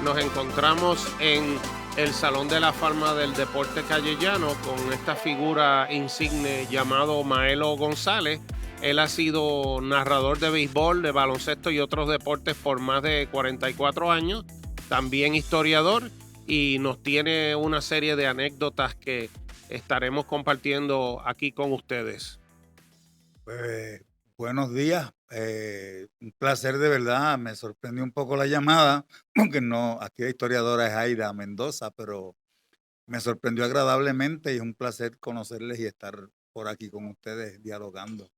Nos encontramos en el Salón de la Fama del Deporte Callellano con esta figura insigne llamado Maelo González. Él ha sido narrador de béisbol, de baloncesto y otros deportes por más de 44 años, también historiador, y nos tiene una serie de anécdotas que estaremos compartiendo aquí con ustedes. Pues, buenos días, un placer de verdad, me sorprendió un poco la llamada, porque no, aquí la historiadora es Aida Mendoza, pero me sorprendió agradablemente y es un placer conocerles y estar por aquí con ustedes dialogando.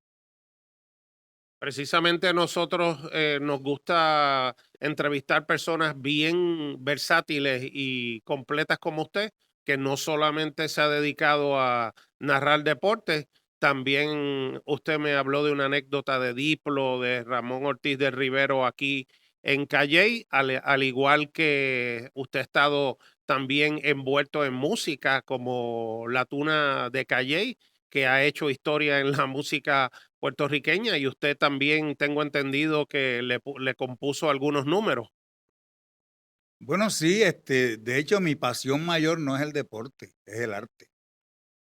Precisamente a nosotros nos gusta entrevistar personas bien versátiles y completas como usted, que no solamente se ha dedicado a narrar deportes, también usted me habló de una anécdota de Diplo, de Ramón Ortiz de Rivero aquí en Calley, al igual que usted ha estado también envuelto en música como la Tuna de Calley, que ha hecho historia en la música puertorriqueña, y usted también tengo entendido que le compuso algunos números. Bueno, sí, de hecho, mi pasión mayor no es el deporte, es el arte,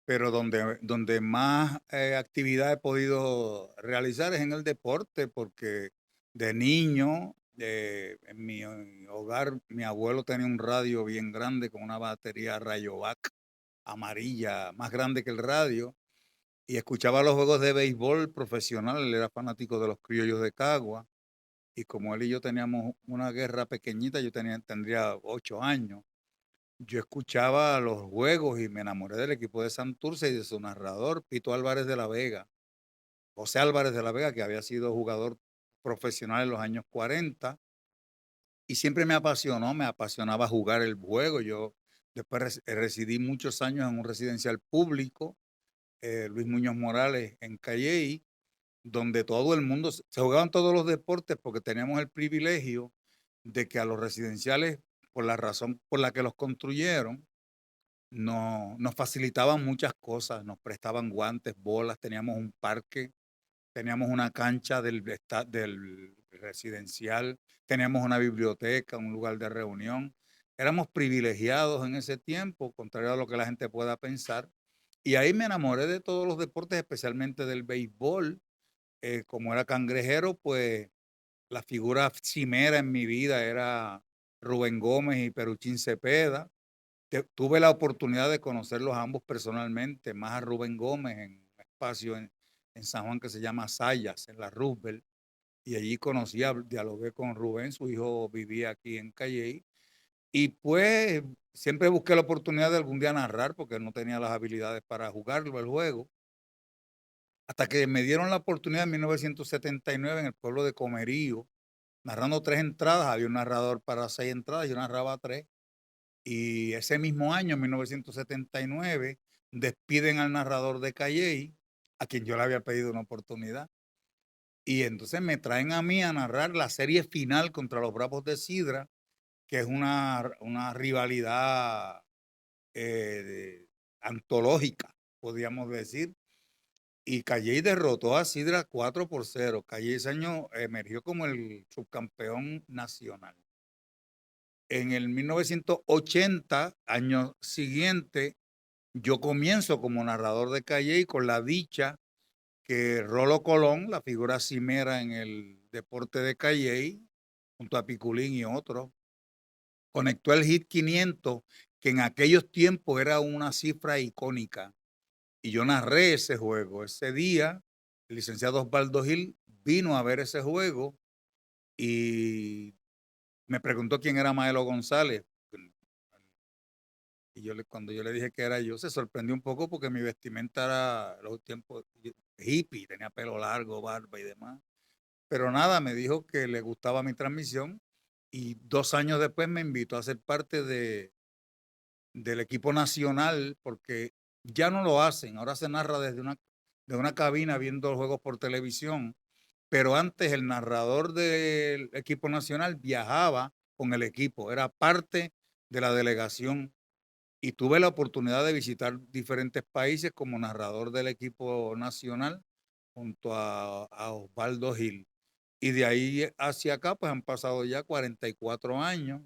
pero donde más actividad he podido realizar es en el deporte, porque de niño, en mi hogar, mi abuelo tenía un radio bien grande con una batería Rayovac amarilla, más grande que el radio, y escuchaba los juegos de béisbol profesional. Él era fanático de los Criollos de Cagua, y como él y yo teníamos una guerra pequeñita, tendría 8 años, yo escuchaba los juegos y me enamoré del equipo de Santurce y de su narrador, Pito Álvarez de la Vega, José Álvarez de la Vega, que había sido jugador profesional en los años 40, y siempre me apasionaba jugar el juego. Yo después residí muchos años en un residencial público, Luis Muñoz Morales, en Calley, donde todo el mundo se jugaban todos los deportes, porque teníamos el privilegio de que a los residenciales, por la razón por la que los construyeron, no nos facilitaban muchas cosas, nos prestaban guantes, bolas, teníamos un parque, teníamos una cancha del residencial, teníamos una biblioteca, un lugar de reunión. Éramos privilegiados en ese tiempo, contrario a lo que la gente pueda pensar. Y ahí me enamoré de todos los deportes, especialmente del béisbol. Como era cangrejero, pues la figura cimera en mi vida era Rubén Gómez y Peruchín Cepeda. Tuve la oportunidad de conocerlos ambos personalmente, más a Rubén Gómez en un espacio en San Juan que se llama Sayas, en la Roosevelt, y allí dialogué con Rubén, su hijo vivía aquí en Calley, y pues siempre busqué la oportunidad de algún día narrar, porque no tenía las habilidades para jugarlo el juego, hasta que me dieron la oportunidad en 1979 en el pueblo de Comerío, narrando 3 entradas. Había un narrador para 6 entradas, yo narraba tres. Y ese mismo año, en 1979, despiden al narrador de Calley, a quien yo le había pedido una oportunidad. Y entonces me traen a mí a narrar la serie final contra los Bravos de Sidra, que es una rivalidad antológica, podríamos decir. Y Calley derrotó a Sidra 4-0. Calley ese año emergió como el subcampeón nacional. En el 1980, año siguiente, yo comienzo como narrador de Calle con la dicha que Rolo Colón, la figura cimera en el deporte de Calle, junto a Piculín y otros, conectó el hit 500, que en aquellos tiempos era una cifra icónica. Y yo narré ese juego. Ese día, el licenciado Osvaldo Gil vino a ver ese juego y me preguntó quién era Maelo González. Y cuando yo le dije que era yo, se sorprendió un poco, porque mi vestimenta era los tiempos hippie, tenía pelo largo, barba y demás. Pero nada, me dijo que le gustaba mi transmisión, y 2 años después me invitó a ser parte del equipo nacional, porque ya no lo hacen, ahora se narra desde de una cabina viendo los juegos por televisión, pero antes el narrador del equipo nacional viajaba con el equipo, era parte de la delegación, y tuve la oportunidad de visitar diferentes países como narrador del equipo nacional junto a Osvaldo Gil. Y de ahí hacia acá, pues han pasado ya 44 años,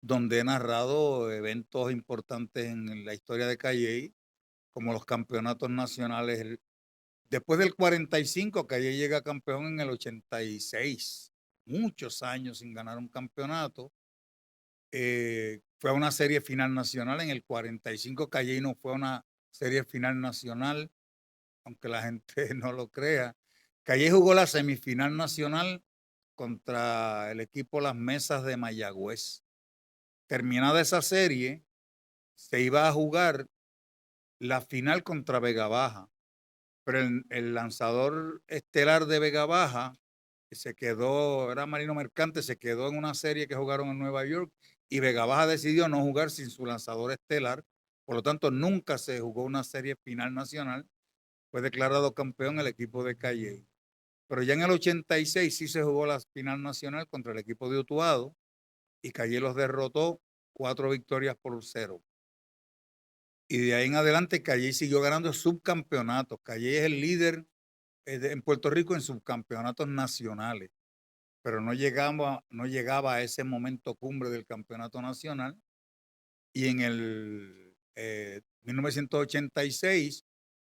donde he narrado eventos importantes en la historia de Calley, como los campeonatos nacionales. Después del 45, Calley llega campeón en el 86, muchos años sin ganar un campeonato. Fue a una serie final nacional. En el 45 Calley no fue a una serie final nacional, aunque la gente no lo crea. Calley jugó la semifinal nacional contra el equipo Las Mesas de Mayagüez. Terminada esa serie, se iba a jugar la final contra Vega Baja, pero el lanzador estelar de Vega Baja se quedó, era Marino Mercante, se quedó en una serie que jugaron en Nueva York y Vega Baja decidió no jugar sin su lanzador estelar. Por lo tanto, nunca se jugó una serie final nacional. Fue declarado campeón el equipo de Calley. Pero ya en el 86 sí se jugó la final nacional contra el equipo de Utuado y Calley los derrotó 4 victorias por 0. Y de ahí en adelante Calley siguió ganando subcampeonatos. Calley es el líder en Puerto Rico en subcampeonatos nacionales, pero no llegaba a ese momento cumbre del campeonato nacional. Y en el 1986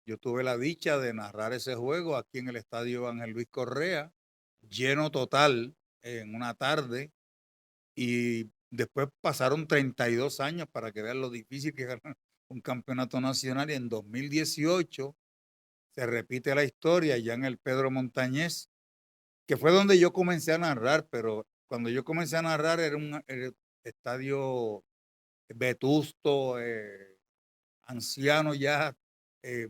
yo tuve la dicha de narrar ese juego aquí en el Estadio Ángel Luis Correa, lleno total en una tarde, y después pasaron 32 años para que vean lo difícil que es ganar un campeonato nacional, y en 2018 se repite la historia ya en el Pedro Montañés, que fue donde yo comencé a narrar, pero cuando yo comencé a narrar era un estadio vetusto, anciano ya,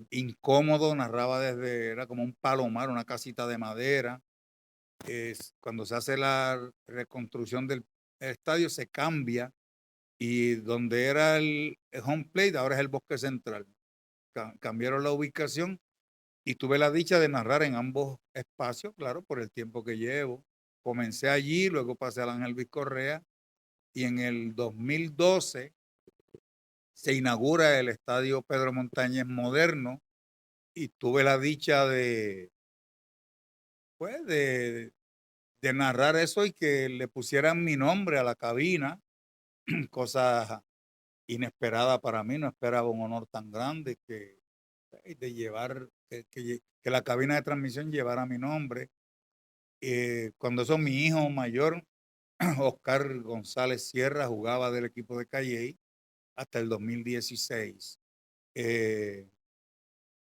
incómodo, narraba era como un palomar, una casita de madera. Cuando se hace la reconstrucción del estadio se cambia y donde era el home plate ahora es el Bosque Central. Cambiaron la ubicación y tuve la dicha de narrar en ambos espacios, claro, por el tiempo que llevo. Comencé allí, luego pasé al Ángel Luis Correa y en el 2012 se inaugura el Estadio Pedro Montañez moderno y tuve la dicha pues, de narrar eso y que le pusieran mi nombre a la cabina, cosa inesperada para mí. No esperaba un honor tan grande de llevar, que la cabina de transmisión llevara mi nombre. Cuando eso mi hijo mayor, Oscar González Sierra, jugaba del equipo de Calley hasta el 2016. Eh,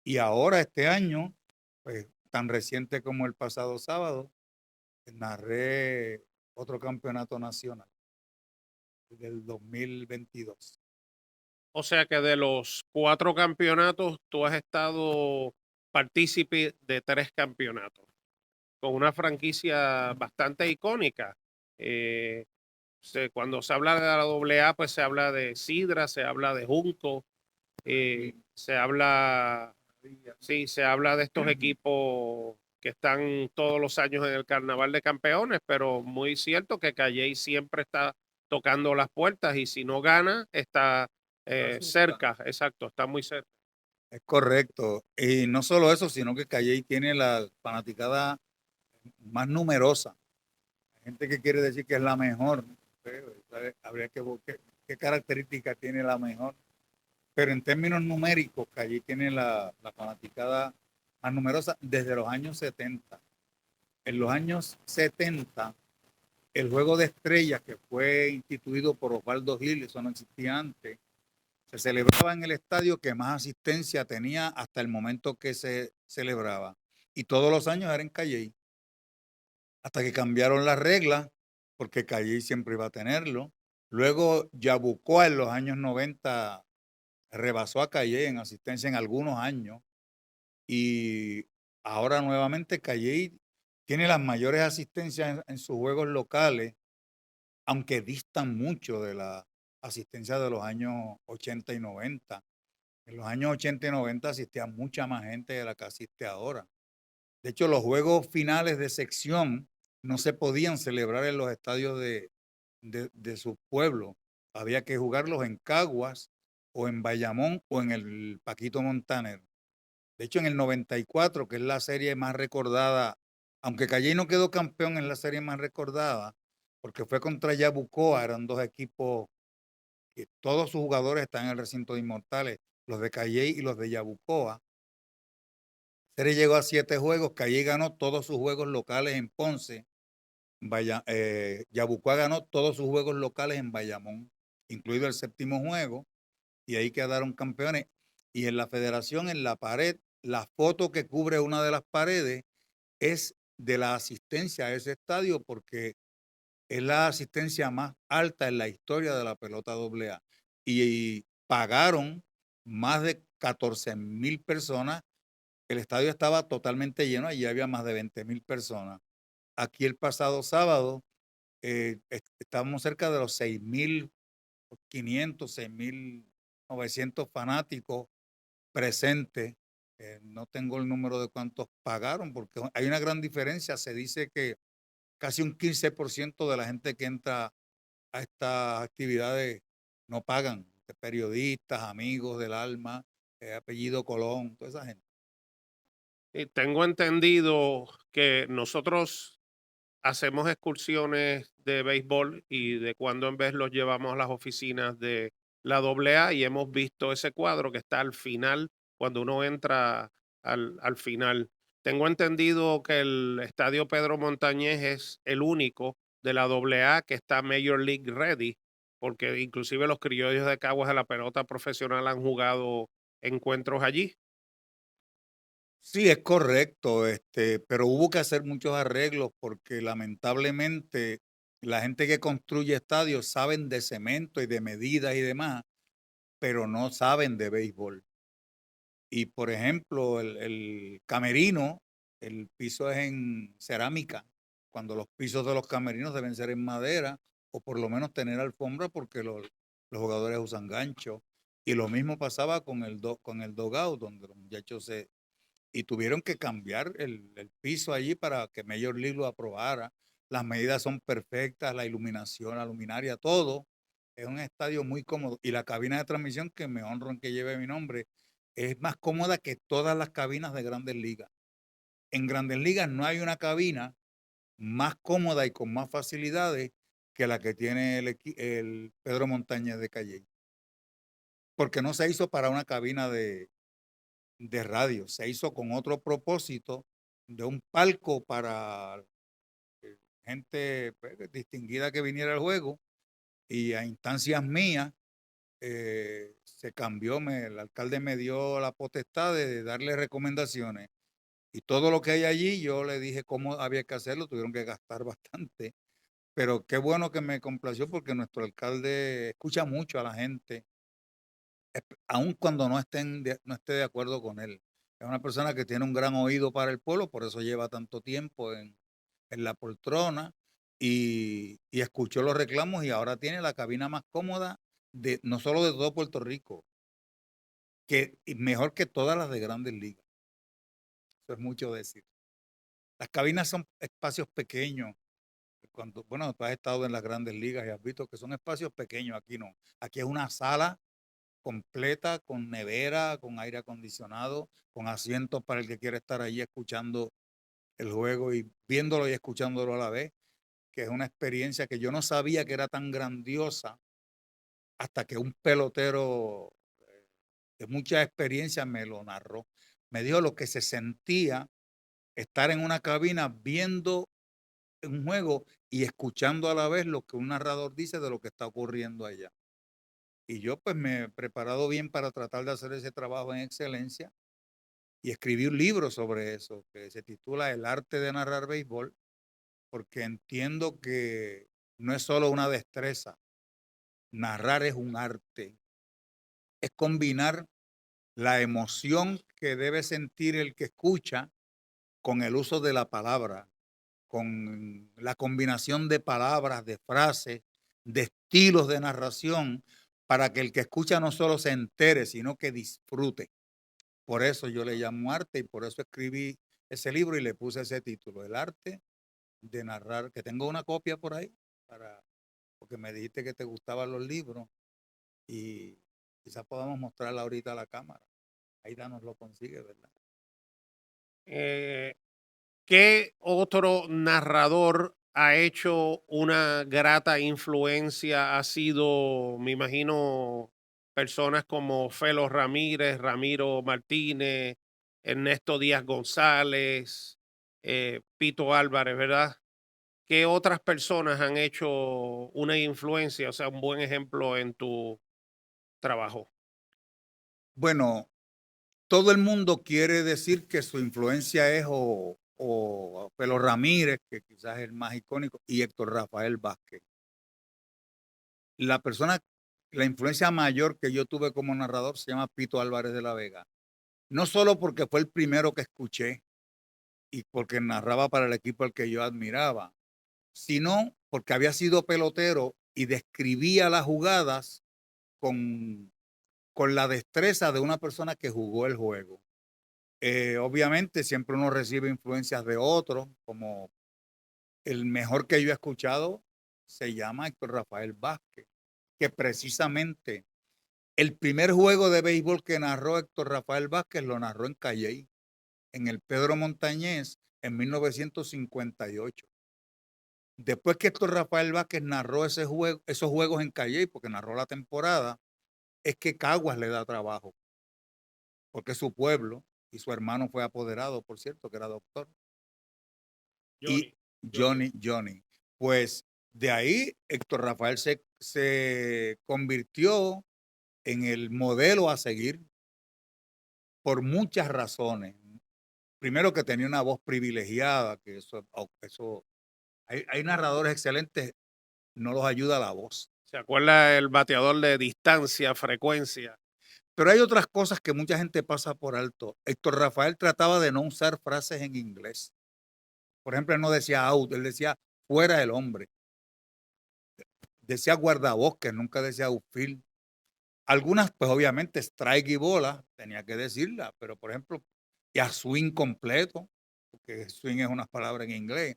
y ahora este año, pues tan reciente como el pasado sábado, narré otro campeonato nacional del 2022. O sea que de los 4 campeonatos, tú has estado partícipe de 3 campeonatos, con una franquicia bastante icónica. Cuando se habla de la AA, pues se habla de Sidra, se habla de Junco, se habla, sí, se habla de estos equipos que están todos los años en el Carnaval de Campeones, pero muy cierto que Calley siempre está tocando las puertas y si no gana, está cerca, exacto, está muy cerca. Es correcto. Y no solo eso, sino que Calley tiene la fanaticada más numerosa. Hay gente que quiere decir que es la mejor. Habría que ver qué característica tiene la mejor. Pero en términos numéricos, Calley tiene la fanaticada más numerosa desde los años 70. En los años 70, el juego de estrellas que fue instituido por Osvaldo Gil, eso no existía antes, se celebraba en el estadio que más asistencia tenía hasta el momento que se celebraba. Y todos los años era en Calley. Hasta que cambiaron las reglas, porque Calley siempre iba a tenerlo. Luego Yabucoa en los años 90 rebasó a Calley en asistencia en algunos años. Y ahora nuevamente Calley tiene las mayores asistencias en sus juegos locales, aunque distan mucho de la asistencia de los años 80 y 90. En los años 80 y 90 asistía mucha más gente de la que asiste ahora. De hecho, los juegos finales de sección no se podían celebrar en los estadios de su pueblo. Había que jugarlos en Caguas o en Bayamón o en el Paquito Montaner. De hecho, en el 94, que es la serie más recordada, aunque Calley no quedó campeón en la serie más recordada, porque fue contra Yabucoa, eran dos equipos que todos sus jugadores están en el recinto de Inmortales, los de Calley y los de Yabucoa. Serie llegó a 7 juegos, Calley ganó todos sus juegos locales en Ponce, Yabucoa ganó todos sus juegos locales en Bayamón, incluido el séptimo juego, y ahí quedaron campeones. Y en la federación, en la pared, la foto que cubre una de las paredes es de la asistencia a ese estadio, porque es la asistencia más alta en la historia de la pelota AA. Y pagaron más de 14,000 personas. El estadio estaba totalmente lleno, allí había más de 20,000 personas. Aquí el pasado sábado estábamos cerca de los 6,500, 6,900 fanáticos presentes. No tengo el número de cuántos pagaron, porque hay una gran diferencia. Se dice que casi un 15% de la gente que entra a estas actividades no pagan, periodistas, amigos del alma, apellido Colón, toda esa gente. Y tengo entendido que nosotros hacemos excursiones de béisbol y de cuando en vez los llevamos a las oficinas de la AA y hemos visto ese cuadro que está al final, cuando uno entra al final. Tengo entendido que el Estadio Pedro Montañez es el único de la AA que está Major League Ready, porque inclusive los criollos de Caguas de la pelota profesional han jugado encuentros allí. Sí, es correcto, pero hubo que hacer muchos arreglos porque lamentablemente la gente que construye estadios saben de cemento y de medidas y demás, pero no saben de béisbol. Y por ejemplo, el camerino, el piso es en cerámica, cuando los pisos de los camerinos deben ser en madera o por lo menos tener alfombra porque los jugadores usan gancho. Y lo mismo pasaba con con el dogout, donde los muchachos y tuvieron que cambiar el piso allí para que Major League lo aprobara. Las medidas son perfectas, la iluminación, la luminaria, todo. Es un estadio muy cómodo. Y la cabina de transmisión, que me honro en que lleve mi nombre, es más cómoda que todas las cabinas de Grandes Ligas. En Grandes Ligas no hay una cabina más cómoda y con más facilidades que la que tiene el Pedro Montañez de Calle, porque no se hizo para una cabina de radio, se hizo con otro propósito, de un palco para gente pues, distinguida que viniera al juego, y a instancias mías se cambió, el alcalde me dio la potestad de darle recomendaciones, y todo lo que hay allí yo le dije cómo había que hacerlo, tuvieron que gastar bastante, pero qué bueno que me complació porque nuestro alcalde escucha mucho a la gente, aun cuando no esté de acuerdo con él. Es una persona que tiene un gran oído para el pueblo, por eso lleva tanto tiempo en la poltrona, y escuchó los reclamos y ahora tiene la cabina más cómoda no solo de todo Puerto Rico, y mejor que todas las de Grandes Ligas. Eso es mucho decir. Las cabinas son espacios pequeños. Bueno, tú has estado en las Grandes Ligas y has visto que son espacios pequeños. Aquí no. Aquí es una sala completa, con nevera, con aire acondicionado, con asientos para el que quiera estar allí escuchando el juego y viéndolo y escuchándolo a la vez, que es una experiencia que yo no sabía que era tan grandiosa hasta que un pelotero de mucha experiencia me lo narró. Me dijo lo que se sentía estar en una cabina viendo un juego y escuchando a la vez lo que un narrador dice de lo que está ocurriendo allá. Y yo pues me he preparado bien para tratar de hacer ese trabajo en excelencia y escribí un libro sobre eso que se titula El arte de narrar béisbol, porque entiendo que no es solo una destreza, narrar es un arte, es combinar la emoción que debe sentir el que escucha con el uso de la palabra, con la combinación de palabras, de frases, de estilos de narración, para que el que escucha no solo se entere, sino que disfrute. Por eso yo le llamo arte y por eso escribí ese libro y le puse ese título, El arte de narrar, que tengo una copia por ahí, porque me dijiste que te gustaban los libros y quizás podamos mostrarla ahorita a la cámara. Ahí nos lo consigue, ¿verdad? Eh, ¿Qué otro narrador ha hecho una grata influencia, ha sido, me imagino, personas como Felo Ramírez, Ramiro Martínez, Ernesto Díaz González, Pito Álvarez, ¿verdad? ¿Qué otras personas han hecho una influencia, o sea, un buen ejemplo en tu trabajo? Bueno, todo el mundo quiere decir que su influencia es o Pelo Ramírez, que quizás es el más icónico, y Héctor Rafael Vázquez. La persona, la influencia mayor que yo tuve como narrador se llama Pito Álvarez de la Vega. No solo porque fue el primero que escuché y porque narraba para el equipo al que yo admiraba, sino porque había sido pelotero y describía las jugadas con, con la destreza de una persona que jugó el juego. Obviamente siempre uno recibe influencias de otros, como el mejor que yo he escuchado se llama Héctor Rafael Vázquez, que precisamente el primer juego de béisbol que narró Héctor Rafael Vázquez lo narró en Calley, en el Pedro Montañés, en 1958. Después que Héctor Rafael Vázquez narró esos juegos en Calley, porque narró la temporada, es que Caguas le da trabajo, porque es su pueblo y su hermano fue apoderado, por cierto, que era doctor. Y Johnny. Johnny. Johnny. Pues de ahí Héctor Rafael se convirtió en el modelo a seguir por muchas razones. Primero que tenía una voz privilegiada, que eso hay narradores excelentes, no los ayuda la voz. ¿Se acuerda el bateador de distancia, frecuencia? Pero hay otras cosas que mucha gente pasa por alto. Héctor Rafael trataba de no usar frases en inglés. Por ejemplo, él no decía out, él decía fuera el hombre. Decía guardabosques, nunca decía outfield. Algunas, pues obviamente, strike y bola, tenía que decirla, pero por ejemplo, y a swing completo, porque swing es una palabra en inglés.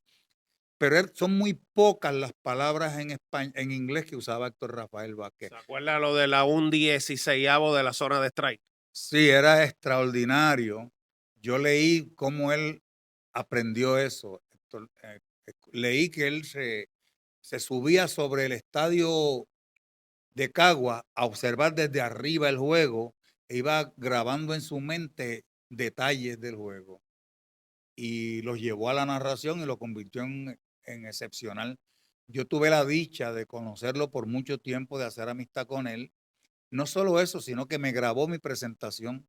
Pero son muy pocas las palabras en inglés que usaba Héctor Rafael Vázquez. ¿Se acuerda lo de la un 16 de la zona de strike? Sí, era extraordinario. Yo leí cómo él aprendió eso. Leí que él se subía sobre el estadio de Cagua a observar desde arriba el juego e iba grabando en su mente detalles del juego y los llevó a la narración y lo convirtió en excepcional. Yo tuve la dicha de conocerlo por mucho tiempo, de hacer amistad con él. No solo eso, sino que me grabó mi presentación.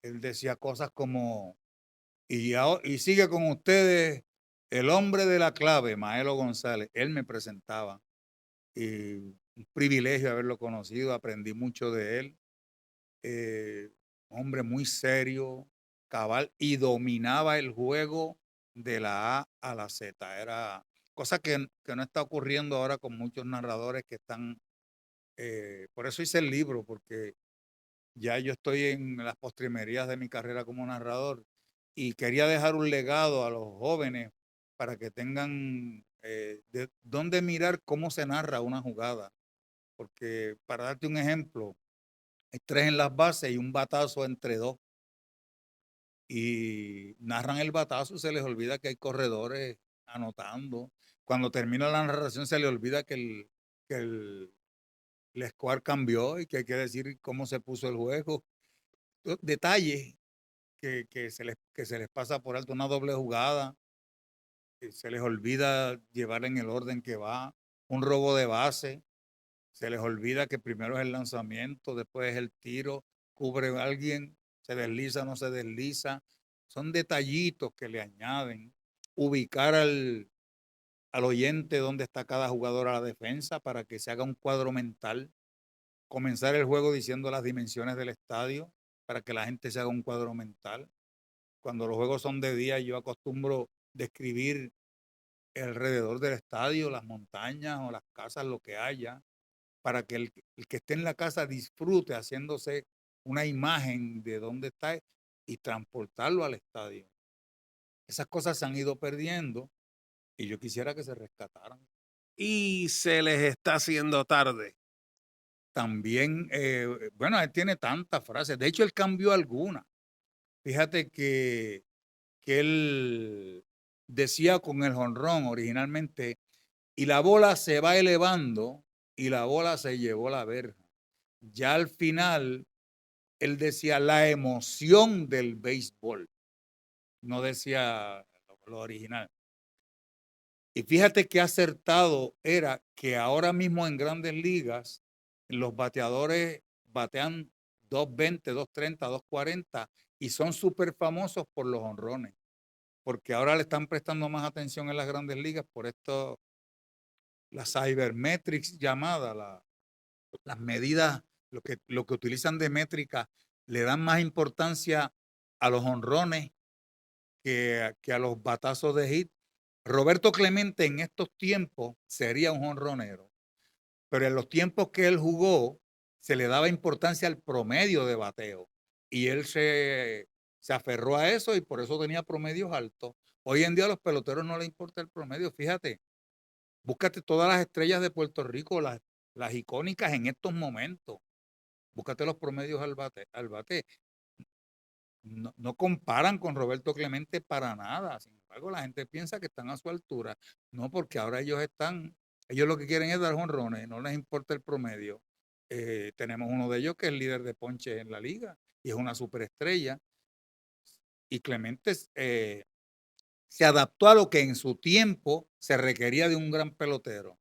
Él decía cosas como, y sigue con ustedes el hombre de la clave, Maelo González. Él me presentaba y un privilegio haberlo conocido, aprendí mucho de él. eh, Hombre muy serio, cabal, y dominaba el juego de la A a la Z. Era cosa que no está ocurriendo ahora con muchos narradores que están, por eso hice el libro, porque ya yo estoy en las postrimerías de mi carrera como narrador y quería dejar un legado a los jóvenes para que tengan de dónde mirar cómo se narra una jugada. Porque para darte un ejemplo, hay tres en las bases y un batazo entre dos. Y narran el batazo y se les olvida que hay corredores anotando. Cuando termina la narración se les olvida el score cambió y que hay que decir cómo se puso el juego. Detalles que se les pasa por alto, una doble jugada, que se les olvida llevar en el orden que va, un robo de base, se les olvida que primero es el lanzamiento, después es el tiro, cubre a alguien, se desliza, no se desliza. Son detallitos que le añaden. Ubicar al oyente dónde está cada jugador a la defensa para que se haga un cuadro mental. Comenzar el juego diciendo las dimensiones del estadio para que la gente se haga un cuadro mental. Cuando los juegos son de día, yo acostumbro describir alrededor del estadio, las montañas o las casas, lo que haya, para que el que esté en la casa disfrute haciéndose una imagen de dónde está y transportarlo al estadio. Esas cosas se han ido perdiendo y yo quisiera que se rescataran. Y se les está haciendo tarde. También, bueno, él tiene tantas frases. De hecho, él cambió algunas. Fíjate que él decía con el jonrón originalmente, y la bola se va elevando y la bola se llevó la verja. Ya al final, él decía la emoción del béisbol, no decía lo original. Y fíjate qué acertado era que ahora mismo en grandes ligas los bateadores batean 220, 230, 240 y son súper famosos por los honrones, porque ahora le están prestando más atención en las grandes ligas por esto, la cybermetrics llamada, las medidas, lo que utilizan de métrica, le dan más importancia a los honrones que a los batazos de hit. Roberto Clemente en estos tiempos sería un jonronero, pero en los tiempos que él jugó se le daba importancia al promedio de bateo y él se aferró a eso y por eso tenía promedios altos. Hoy en día a los peloteros no les importa el promedio, fíjate, búscate todas las estrellas de Puerto Rico, las icónicas en estos momentos, búscate los promedios al bate. No, no comparan con Roberto Clemente para nada. Sin embargo, la gente piensa que están a su altura. No, porque ahora ellos lo que quieren es dar jonrones, no les importa el promedio. Tenemos uno de ellos que es líder de ponche en la liga y es una superestrella. Y Clemente se adaptó a lo que en su tiempo se requería de un gran pelotero.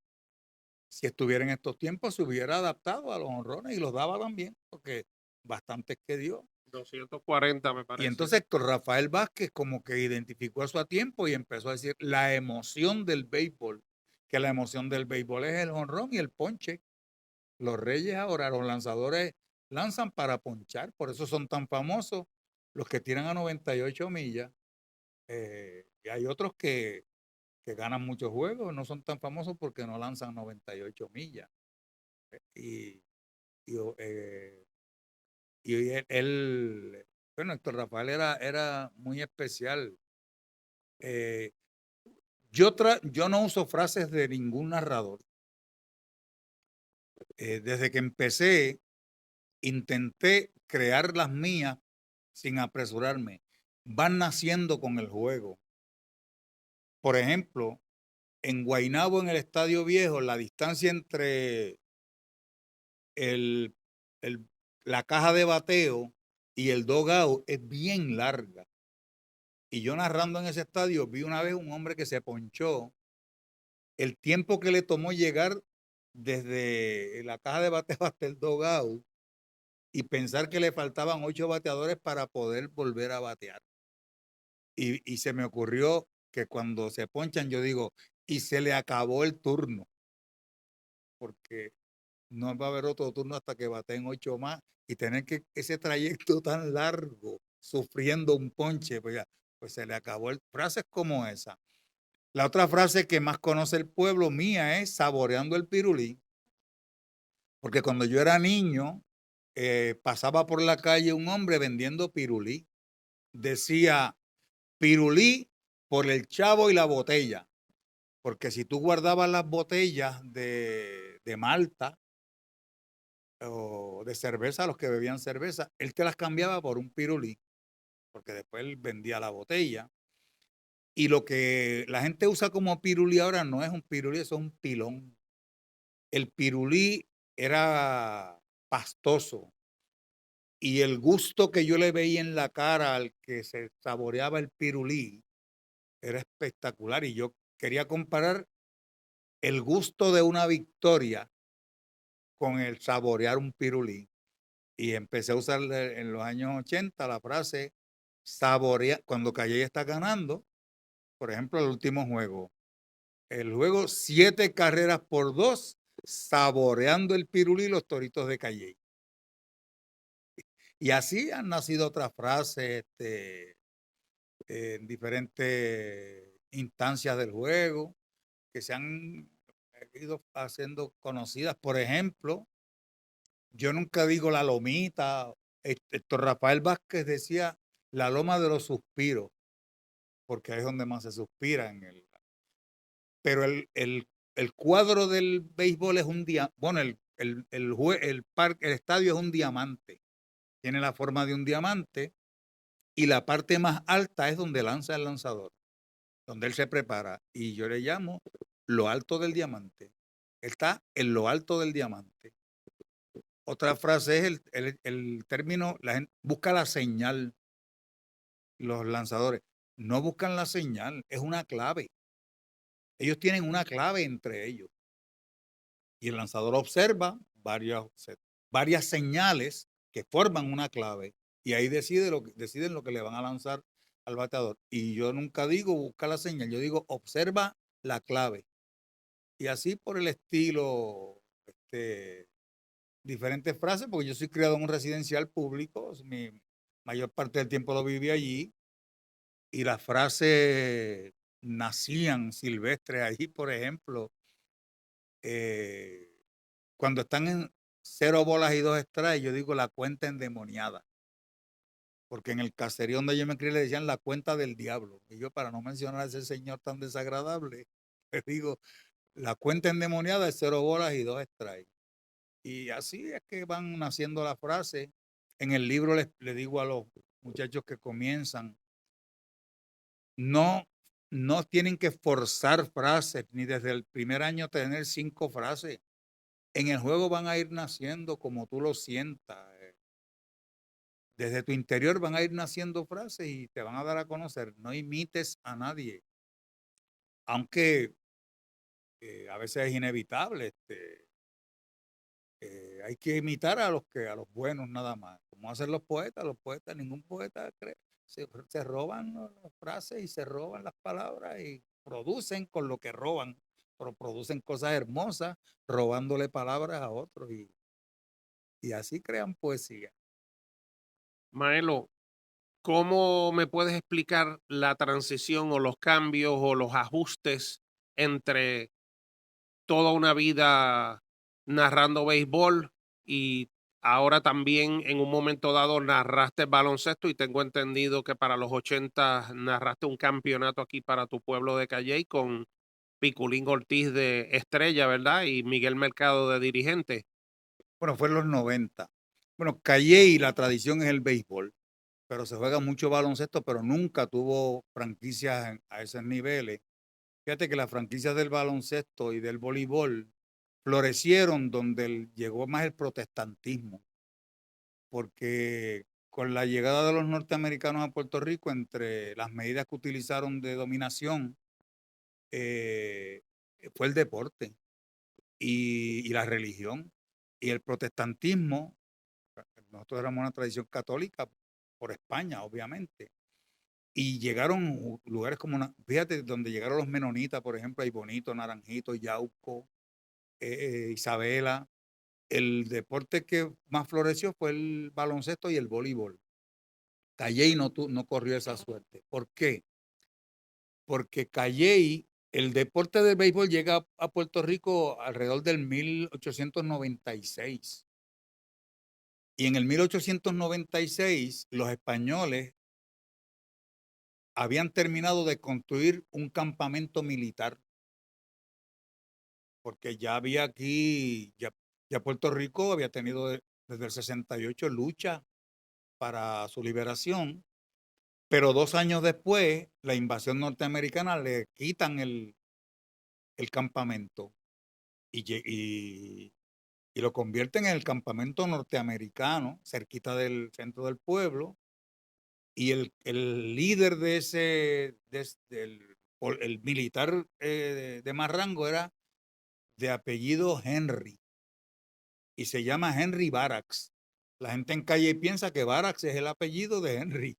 Si estuviera en estos tiempos, se hubiera adaptado a los honrones y los daba también, porque bastantes que dio. 240 me Y parece. entonces Héctor Rafael Vázquez como que identificó eso a tiempo y empezó a decir la emoción del béisbol, que la emoción del béisbol es el jonrón y el ponche. Los Reyes ahora, los lanzadores lanzan para ponchar, por eso son tan famosos los que tiran a 98 millas. Y hay otros que ganan muchos juegos, no son tan famosos porque no lanzan 98 millas. Y, y, eh, y bueno, Héctor Rafael era muy especial. Eh, yo no uso frases de ningún narrador. Desde que empecé, intenté crear las mías sin apresurarme. Van naciendo con el juego. Por ejemplo, en Guaynabo, en el Estadio Viejo, la distancia entre el, el- la caja de bateo y el dugout es bien larga. Y yo narrando en ese estadio vi una vez un hombre que se ponchó. El tiempo que le tomó llegar desde la caja de bateo hasta el dugout y pensar que le faltaban 8 bateadores para poder volver a batear. Y se me ocurrió que cuando se ponchan, yo digo, y se le acabó el turno, porque no va a haber otro turno hasta que bateen 8 más y tener que ese trayecto tan largo sufriendo un ponche, pues se le acabó frases como esa. La otra frase que más conoce el pueblo mía es saboreando el pirulí, porque cuando yo era niño pasaba por la calle un hombre vendiendo pirulí. Decía, pirulí por el chavo y la botella, porque si tú guardabas las botellas de malta o de cerveza, los que bebían cerveza, él te las cambiaba por un pirulí, porque después él vendía la botella. Y lo que la gente usa como pirulí ahora no es un pirulí, eso es un pilón. El pirulí era pastoso y el gusto que yo le veía en la cara al que se saboreaba el pirulí era espectacular y yo quería comparar el gusto de una victoria con el saborear un pirulí. Y empecé a usar en los años 80 la frase saborear, cuando Calle está ganando, por ejemplo, el último juego. El juego 7 carreras por 2, saboreando el pirulí los Toritos de Calle. Y así han nacido otras frases en diferentes instancias del juego que se han ido haciendo conocidas. Por ejemplo, yo nunca digo la lomita. Héctor Rafael Vázquez decía la loma de los suspiros, porque ahí es donde más se suspira. Pero el cuadro del béisbol es un día, bueno, el estadio es un diamante, tiene la forma de un diamante y la parte más alta es donde lanza el lanzador. donde él se prepara, y yo le llamo lo alto del diamante. Está en lo alto del diamante. Otra frase es el término, la gente busca la señal, los lanzadores. No buscan la señal, es una clave. Ellos tienen una clave entre ellos. Y el lanzador observa varias señales que forman una clave y ahí deciden lo que le van a lanzar al bateador. Y yo nunca digo busca la señal, yo digo observa la clave. Y así por el estilo, diferentes frases, porque yo soy criado en un residencial público, mi mayor parte del tiempo lo viví allí, y las frases nacían silvestres ahí, por ejemplo, eh, cuando están en 0 bolas y 2 strikes, yo digo la cuenta endemoniada, porque en el caserío donde yo me crié le decían la cuenta del diablo, y yo para no mencionar a ese señor tan desagradable, le digo, la cuenta endemoniada es 0 bolas y 2 strikes. Y así es que van naciendo las frases. En el libro le digo a los muchachos que comienzan, no, no tienen que forzar frases, ni desde el primer año tener 5 frases. En el juego van a ir naciendo como tú lo sientas. Desde tu interior van a ir naciendo frases y te van a dar a conocer. No imites a nadie, aunque a veces es inevitable. Hay que imitar a los buenos nada más. Como hacen los poetas, ningún poeta se roban las frases y se roban las palabras y producen con lo que roban, pero producen cosas hermosas robándole palabras a otros y así crean poesía. Maelo, ¿cómo me puedes explicar la transición o los cambios o los ajustes entre toda una vida narrando béisbol y ahora también en un momento dado narraste baloncesto y tengo entendido que para los 80 narraste un campeonato aquí para tu pueblo de Calley con Piculín Ortiz de estrella, ¿verdad? Y Miguel Mercado de dirigente. Bueno, fue en los 90. Bueno, Calle y la tradición es el béisbol, pero se juega mucho baloncesto, pero nunca tuvo franquicias a esos niveles. Fíjate que las franquicias del baloncesto y del voleibol florecieron donde llegó más el protestantismo, porque con la llegada de los norteamericanos a Puerto Rico, entre las medidas que utilizaron de dominación, eh, fue el deporte y la religión. Y el protestantismo, nosotros éramos una tradición católica por España, obviamente. Y llegaron lugares como, fíjate, donde llegaron los menonitas, por ejemplo, hay Bonito, Naranjito, Yauco, Isabela. El deporte que más floreció fue el baloncesto y el voleibol. Calley no corrió esa suerte. ¿Por qué? Porque Calley, el deporte del béisbol llega a Puerto Rico alrededor del 1896. Y en el 1896 los españoles habían terminado de construir un campamento militar, porque ya había aquí, ya Puerto Rico había tenido desde el 68 lucha para su liberación, pero 2 años después, la invasión norteamericana le quitan el campamento y lo convierten en el campamento norteamericano, cerquita del centro del pueblo, y el líder de el militar de más rango era de apellido Henry, y se llama Henry Barracks. La gente en calle piensa que Barracks es el apellido de Henry.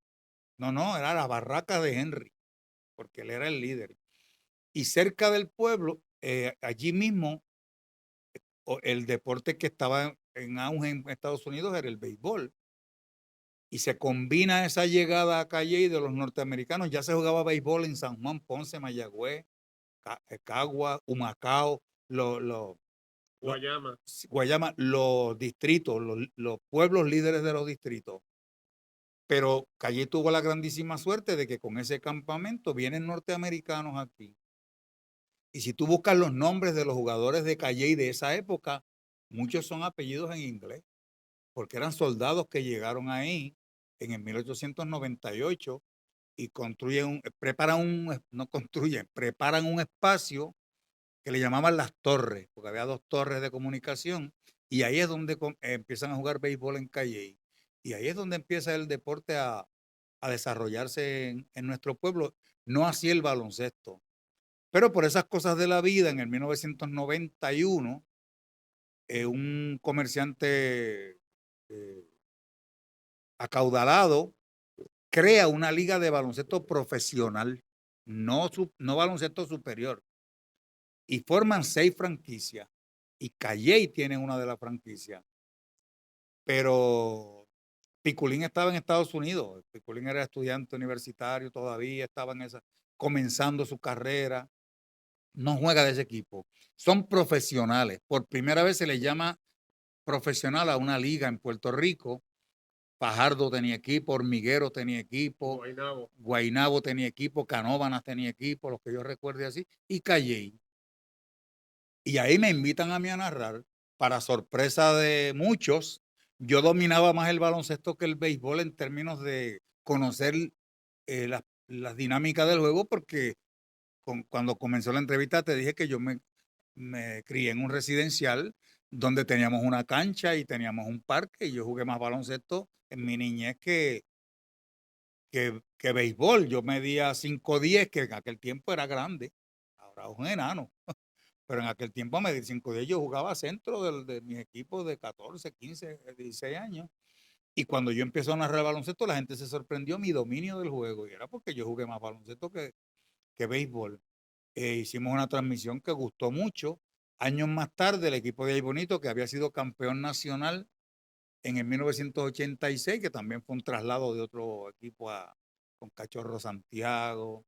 No, no, era la barraca de Henry, porque él era el líder. Y cerca del pueblo, allí mismo, el deporte que estaba en auge en Estados Unidos era el béisbol. Y se combina esa llegada a Calle de los norteamericanos. Ya se jugaba béisbol en San Juan, Ponce, Mayagüez, Cagua, Humacao, lo- Guayama. Guayama, los distritos, los pueblos líderes de los distritos. Pero Calle tuvo la grandísima suerte de que con ese campamento vienen norteamericanos aquí. Y si tú buscas los nombres de los jugadores de Calle de esa época, muchos son apellidos en inglés, porque eran soldados que llegaron ahí en el 1898 y preparan no construyen, preparan un espacio que le llamaban las torres, porque había 2 torres de comunicación, y ahí es donde empiezan a jugar béisbol en Calley. Y ahí es donde empieza el deporte a desarrollarse en nuestro pueblo, no así el baloncesto. Pero por esas cosas de la vida, en el 1991, un comerciante acaudalado crea una liga de baloncesto profesional, no baloncesto superior, y forman 6 franquicias. Y Calley tiene una de las franquicias. Pero Piculín estaba en Estados Unidos. Piculín era estudiante universitario todavía, estaba comenzando su carrera. No juega de ese equipo. Son profesionales. Por primera vez se le llama profesional a una liga en Puerto Rico. Fajardo tenía equipo, Hormiguero tenía equipo, Guaynabo tenía equipo, Canóvanas tenía equipo, los que yo recuerde así, y Calley. Y ahí me invitan a mí a narrar. Para sorpresa de muchos, yo dominaba más el baloncesto que el béisbol en términos de conocer las dinámicas del juego, porque cuando comenzó la entrevista te dije que yo me crié en un residencial donde teníamos una cancha y teníamos un parque, y yo jugué más baloncesto en mi niñez que béisbol. Yo medía 5'10", que en aquel tiempo era grande, ahora es un enano. Pero en aquel tiempo, a medir 5'10", yo jugaba centro de mis equipos de 14, 15, 16 años. Y cuando yo empecé a narrar baloncesto, la gente se sorprendió mi dominio del juego. Y era porque yo jugué más baloncesto que béisbol. Hicimos una transmisión que gustó mucho. Años más tarde, el equipo de Ay Bonito, que había sido campeón nacional en el 1986, que también fue un traslado de otro equipo con Cachorro Santiago,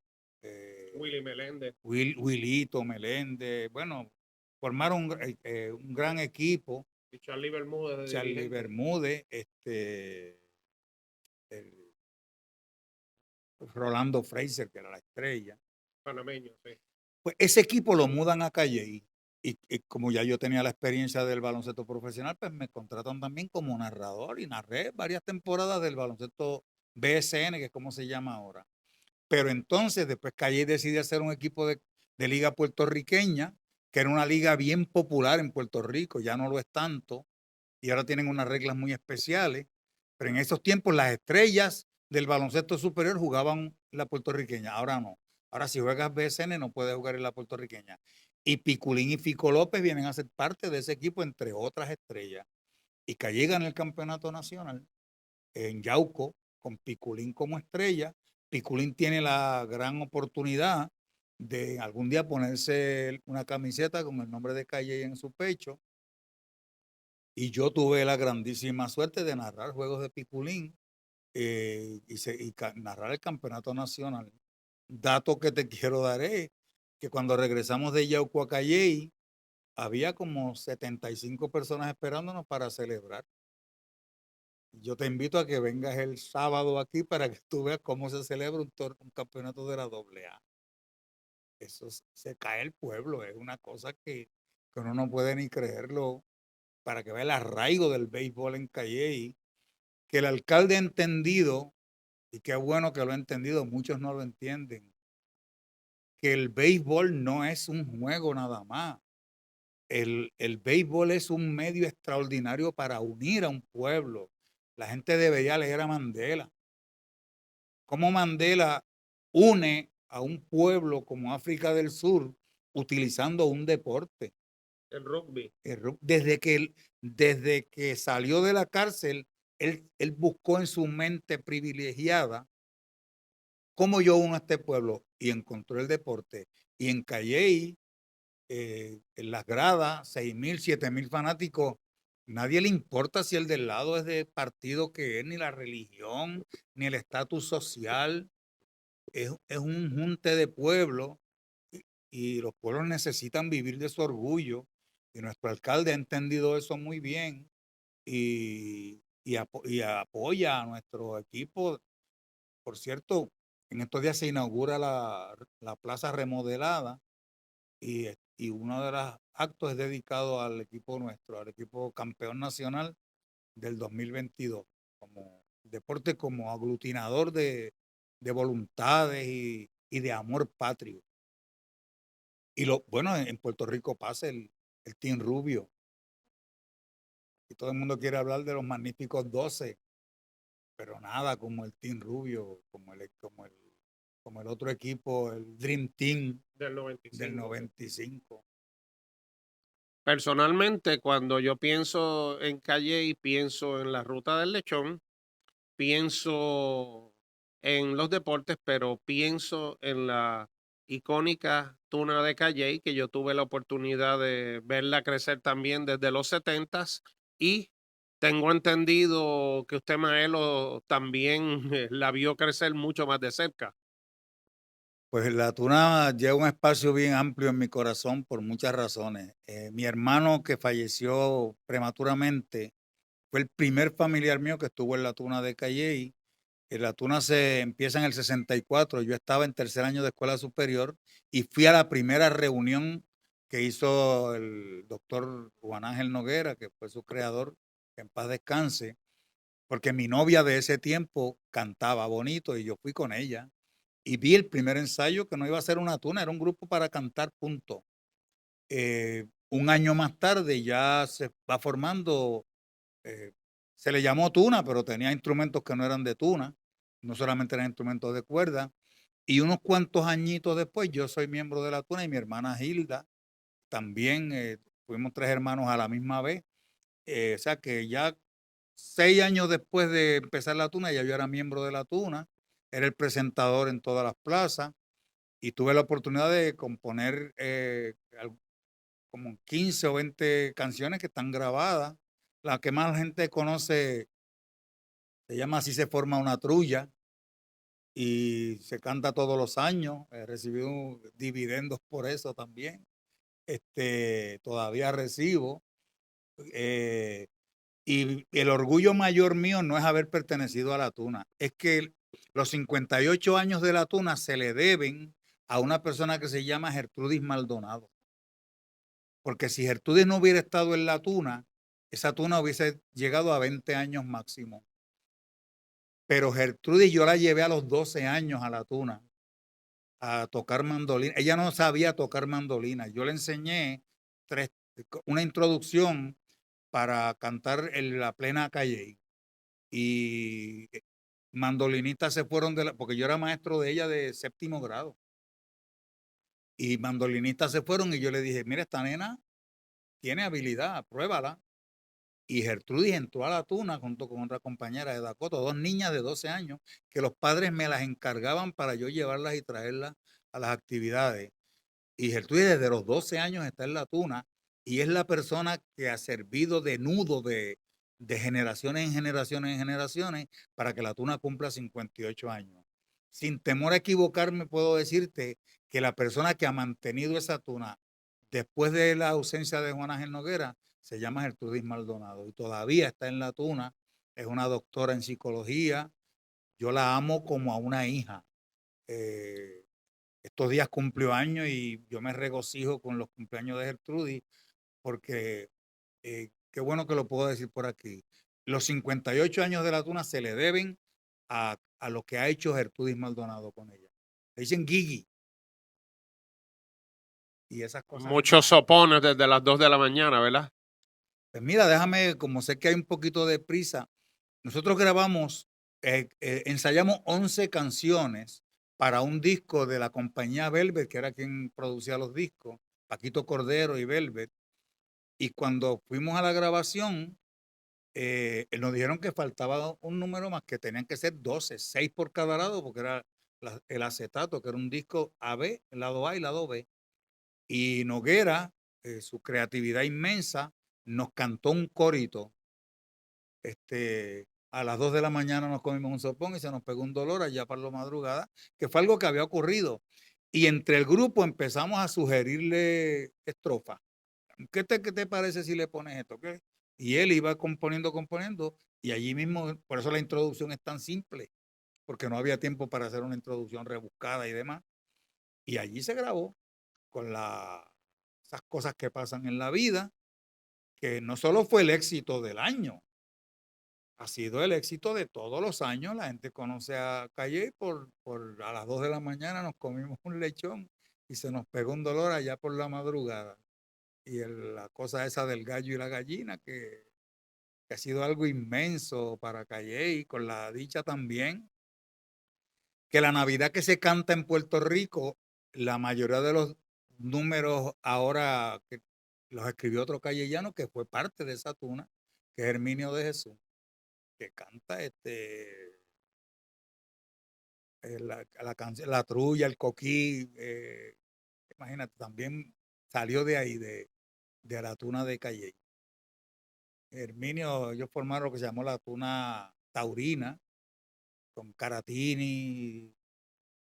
Willy Meléndez. Wilito Meléndez, bueno, formaron un gran equipo. Y Charlie Bermúdez de Charlie dirigente. Bermúdez, Rolando Fraser, que era la estrella. Panameño, sí. Pues ese equipo lo mudan a Calley, y como ya yo tenía la experiencia del baloncesto profesional, pues me contratan también como narrador, y narré varias temporadas del baloncesto BSN, que es como se llama ahora. Pero entonces después Calley decide hacer un equipo de liga puertorriqueña, que era una liga bien popular en Puerto Rico, ya no lo es tanto, y ahora tienen unas reglas muy especiales, pero en esos tiempos las estrellas del baloncesto superior jugaban la puertorriqueña, ahora no. Ahora si juegas BSN no puedes jugar en la puertorriqueña. Y Piculín y Fico López vienen a ser parte de ese equipo, entre otras estrellas. Y Calley gana el campeonato nacional en Yauco con Piculín como estrella. Piculín tiene la gran oportunidad de algún día ponerse una camiseta con el nombre de Calley en su pecho. Y yo tuve la grandísima suerte de narrar juegos de Piculín, narrar el campeonato nacional. Dato que te quiero dar es que cuando regresamos de Yauco a Calley, había como 75 personas esperándonos para celebrar. Yo te invito a que vengas el sábado aquí para que tú veas cómo se celebra un campeonato de la AA. Se cae el pueblo, es una cosa que uno no puede ni creerlo, para que vea el arraigo del béisbol en Calley, que el alcalde ha entendido, y qué bueno que lo ha entendido, muchos no lo entienden, que el béisbol no es un juego nada más. El béisbol es un medio extraordinario para unir a un pueblo. La gente debería leer a Mandela. Cómo Mandela une a un pueblo como África del Sur utilizando un deporte. El rugby. Desde que salió de la cárcel, él buscó en su mente privilegiada cómo yo uno a este pueblo, y encontró el deporte. Y en Calley, en las gradas, 6,000, 7,000 fanáticos, nadie le importa si el del lado es de partido que es, ni la religión, ni el estatus social. Es un junte de pueblos, y los pueblos necesitan vivir de su orgullo, y nuestro alcalde ha entendido eso muy bien, y apoya a nuestro equipo. Por cierto, en estos días se inaugura la plaza remodelada, y uno de los actos es dedicado al equipo nuestro, al equipo campeón nacional del 2022, como deporte, como aglutinador de voluntades y de amor patrio. Y bueno, en Puerto Rico pasa el Team Rubio, y todo el mundo quiere hablar de los magníficos 12, pero nada como el Team Rubio, como el otro equipo, el Dream Team Del del 95. 95. Personalmente, cuando yo pienso en Calle y pienso en la Ruta del Lechón, pienso en los deportes, pero pienso en la icónica tuna de Calley, que yo tuve la oportunidad de verla crecer también desde los 70s y tengo entendido que usted, Maelo, también la vio crecer mucho más de cerca. Pues la tuna lleva un espacio bien amplio en mi corazón por muchas razones. Mi hermano que falleció prematuramente fue el primer familiar mío que estuvo en la tuna de Calley. La tuna se empieza en el 64. Yo estaba en tercer año de escuela superior y fui a la primera reunión que hizo el doctor Juan Ángel Noguera, que fue su creador, que en paz descanse, porque mi novia de ese tiempo cantaba bonito y yo fui con ella y vi el primer ensayo que no iba a ser una tuna, era un grupo para cantar, punto. Un año más tarde ya se va formando, eh, se le llamó tuna, pero tenía instrumentos que no eran de tuna, no solamente eran instrumentos de cuerda. Y unos cuantos añitos después, yo soy miembro de la tuna y mi hermana Hilda también, fuimos tres hermanos a la misma vez. O sea que ya 6 años después de empezar la tuna, ya yo era miembro de la tuna, era el presentador en todas las plazas y tuve la oportunidad de componer como 15 o 20 canciones que están grabadas. La que más gente conoce se llama Así se forma una trulla y se canta todos los años. He recibido dividendos por eso también. Todavía recibo. eh, y el orgullo mayor mío no es haber pertenecido a la tuna, es que los 58 años de la tuna se le deben a una persona que se llama Gertrudis Maldonado. Porque si Gertrudis no hubiera estado en la tuna, esa tuna hubiese llegado a 20 años máximo. Pero Gertrudis yo la llevé a los 12 años a la tuna a tocar mandolina. Ella no sabía tocar mandolina. Yo le enseñé una introducción para cantar en la plena calle. Y mandolinistas se fueron porque yo era maestro de ella de séptimo grado. Y mandolinistas se fueron y yo le dije, mira, esta nena tiene habilidad, pruébala. Y Gertrudis entró a la tuna junto con otra compañera de Dakota, dos niñas de 12 años, que los padres me las encargaban para yo llevarlas y traerlas a las actividades. Y Gertrudis desde los 12 años está en la tuna y es la persona que ha servido de nudo de generaciones en generaciones en generaciones para que la tuna cumpla 58 años. Sin temor a equivocarme, puedo decirte que la persona que ha mantenido esa tuna después de la ausencia de Juan Ángel Noguera se llama Gertrudis Maldonado y todavía está en la tuna, es una doctora en psicología, yo la amo como a una hija. Eh, Estos días cumplió años y yo me regocijo con los cumpleaños de Gertrudis porque qué bueno que lo puedo decir por aquí. Los 58 años de la tuna se le deben a lo que ha hecho Gertrudis Maldonado con ella. Le dicen Gigi y esas cosas. Muchos sopones desde las 2 de la mañana, ¿verdad? Pues mira, déjame, como sé que hay un poquito de prisa, nosotros grabamos, ensayamos 11 canciones para un disco de la compañía Velvet, que era quien producía los discos, Paquito Cordero y Velvet. Y cuando fuimos a la grabación, nos dijeron que faltaba un número más, que tenían que ser 12, 6 por cada lado, porque era el acetato, que era un disco AB, lado A y lado B. Y Noguera, su creatividad inmensa, nos cantó un corito. A las 2 de la mañana nos comimos un sopón y se nos pegó un dolor allá para la madrugada, que fue algo que había ocurrido. Y entre el grupo empezamos a sugerirle estrofas. ¿Qué te parece si le pones esto? ¿Qué? Y él iba componiendo, componiendo, y allí mismo, por eso la introducción es tan simple, porque no había tiempo para hacer una introducción rebuscada y demás. Y allí se grabó con esas cosas que pasan en la vida, que no solo fue el éxito del año, ha sido el éxito de todos los años. La gente conoce a Calle por a las 2 de la mañana nos comimos un lechón y se nos pegó un dolor allá por la madrugada. Y la cosa esa del gallo y la gallina, que ha sido algo inmenso para Calle, con la dicha también que la Navidad que se canta en Puerto Rico, la mayoría de los números ahora que los escribió otro callellano que fue parte de esa tuna, que es Herminio de Jesús, que canta la canción, la trulla, el coquí, imagínate, también salió de ahí, de la tuna de Calle. Herminio, ellos formaron lo que se llamó la tuna taurina, con Caratini.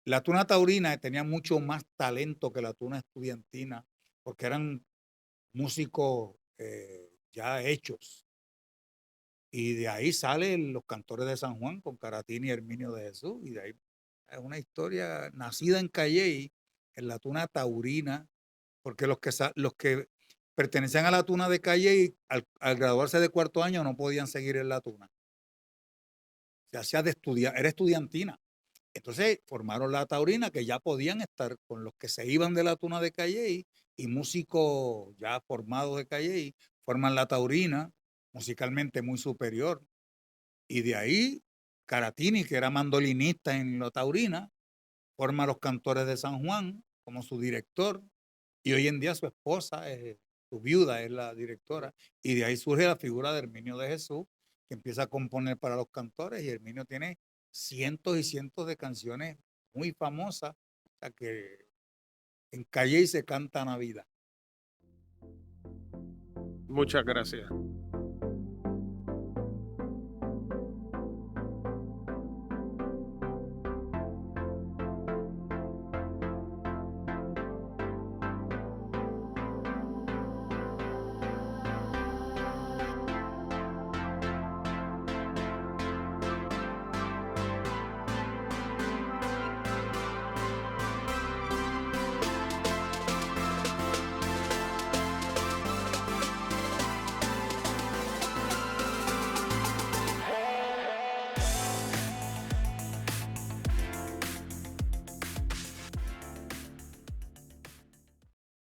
La tuna taurina tenía mucho más talento que la tuna estudiantina, porque eran músicos ya hechos. Y de ahí salen los cantores de San Juan con Caratini y Herminio de Jesús. Y de ahí es una historia nacida en Calley, en la tuna taurina, porque los que pertenecían a la tuna de Calley, al graduarse de cuarto año, no podían seguir en la tuna. Se hacía de estudiar, era estudiantina. Entonces formaron la taurina, que ya podían estar con los que se iban de la tuna de Calley y músicos ya formados de Calley, forman la taurina, musicalmente muy superior. Y de ahí, Caratini, que era mandolinista en la taurina, forma los Cantores de San Juan como su director. Y hoy en día su esposa, su viuda, es la directora. Y de ahí surge la figura de Herminio de Jesús, que empieza a componer para los cantores. Y Herminio tiene cientos y cientos de canciones muy famosas, o sea, que en Calle se canta Navidad. Muchas gracias.